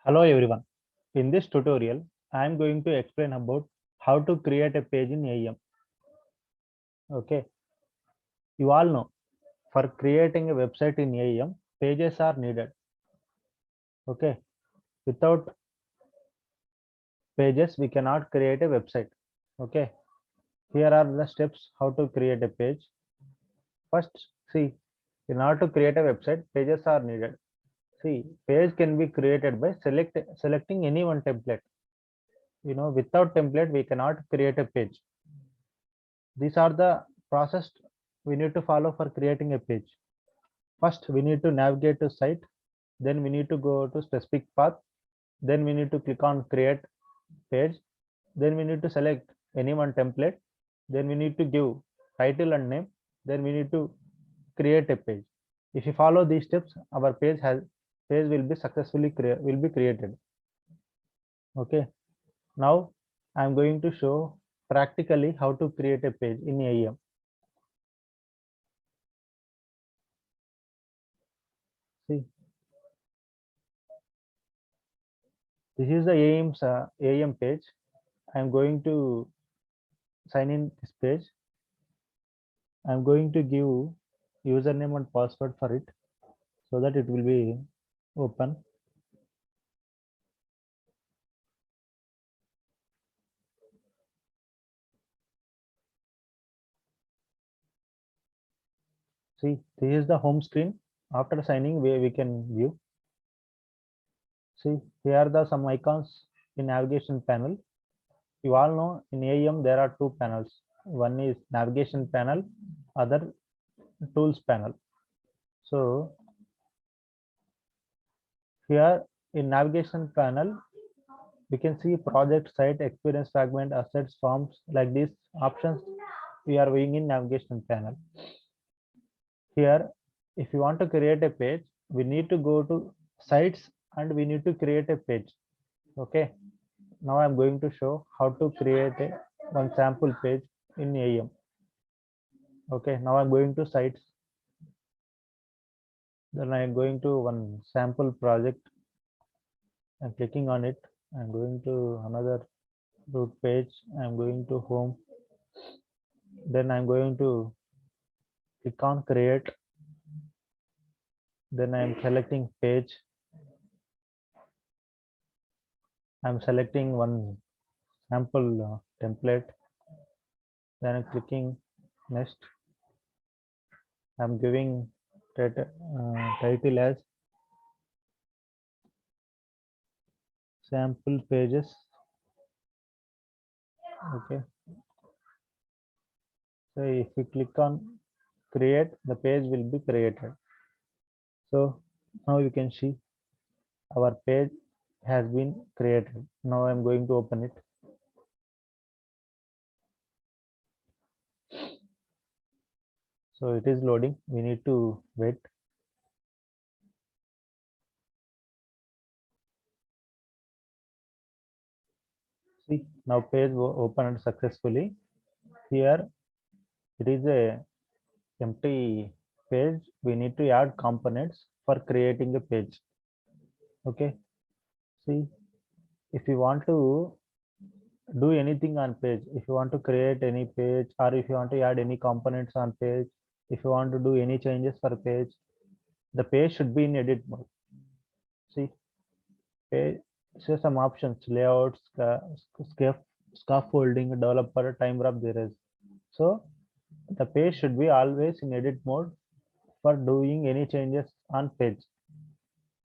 Hello everyone. In this tutorial, I am going to explain about how to create a page in AEM. Okay, you all know for creating a website in AEM, pages are needed. Okay, without pages, we cannot create a website. Okay, here are the steps how to create a page. First, see, in order to create a website, pages are needed. See, page can be created by selecting any one template. Without template, we cannot create a page. These are the process we need to follow for creating a page. First, we need to navigate to site. Then we need to go to specific path. Then we need to click on create page. Then we need to select any one template. Then we need to give title and name. Then we need to create a page. If you follow these steps, our page will be successfully created. Okay. Now I am going to show practically how to create a page in AEM. See, this is the AEM page. I am going to sign in this page. I'm going to give username and password for it so that it will be open. See, this is the home screen. After signing, we can view. See, here are the some icons in navigation panel. You all know in AEM there are two panels. One is navigation panel, other tools panel. So here in navigation panel, we can see project, site, experience fragment, assets, forms, like these options we are viewing in navigation panel. Here, if you want to create a page, we need to go to sites and we need to create a page. Okay. Now I'm going to show how to create one sample page in AEM. Okay. Now I'm going to sites. Then I'm going to one sample project. I'm clicking on it. I'm going to another root page. I'm going to home. Then I'm going to click on create. Then I'm selecting page. I'm selecting one sample template. Then I'm clicking next. I'm giving title as sample pages. Okay. So if you click on create, the page will be created. So now you can see our page has been created. Now I'm going to open it. So it is loading. We need to wait. See, now page opened successfully. Here it is a empty page. We need to add components for creating a page. Okay. See, if you want to do anything on page, if you want to create any page, or if you want to add any components on page, if you want to do any changes for page, the page should be in edit mode. See, page, so some options: layouts, scaffolding, developer, time wrap. There is, so the page should be always in edit mode for doing any changes on page.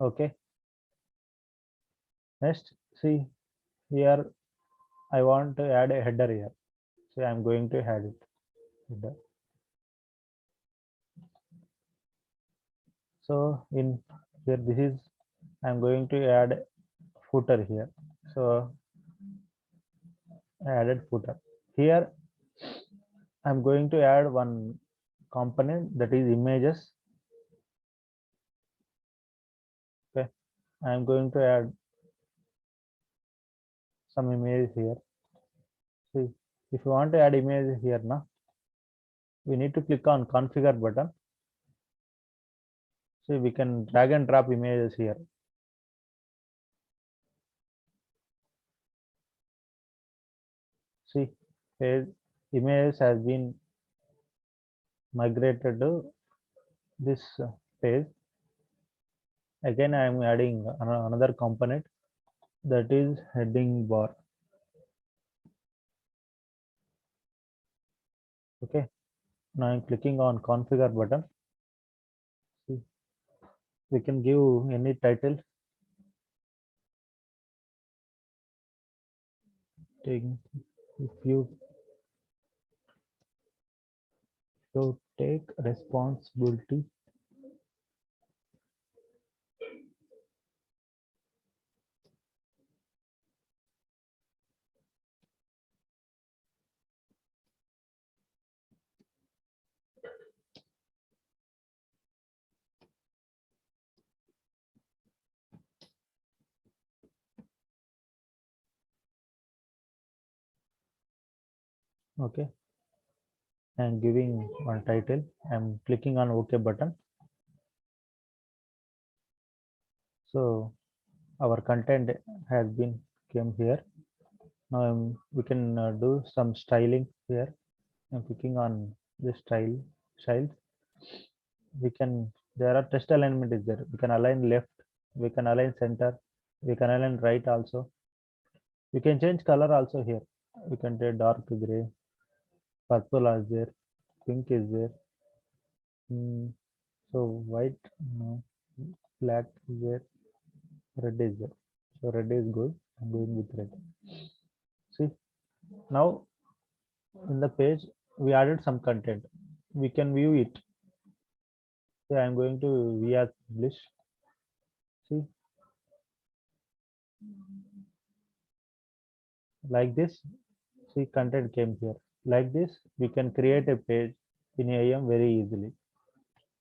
Okay. Next, see here, I want to add a header here. So I'm going to add it. Header. So in here, this is, I'm going to add footer here. So I added footer. Here I'm going to add one component, that is images. Okay. I'm going to add some images here. See, if you want to add images here now, we need to click on configure button. See, we can drag and drop images here. See, page image has been migrated to this page. Again, I am adding another component, that is heading bar. Okay, now I'm clicking on configure button. See, we can give any title. If you take responsibility, okay, and giving one title. I'm clicking on OK button. So our content has been came here. Now we can do some styling here. I'm clicking on this style. We can, there are text alignment is there. We can align left, we can align center, we can align right also. We can change color also here. We can take dark gray, purple is there, pink is there. So white, no, black is there, red is there. So red is good. I'm going with red. See, now in the page we added some content. We can view it. So I'm going to via publish. See, like this. See, content came here. Like this, we can create a page in AIM very easily.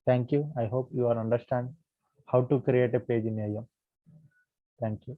Thank you. I hope you are understand how to create a page in AIM. Thank you.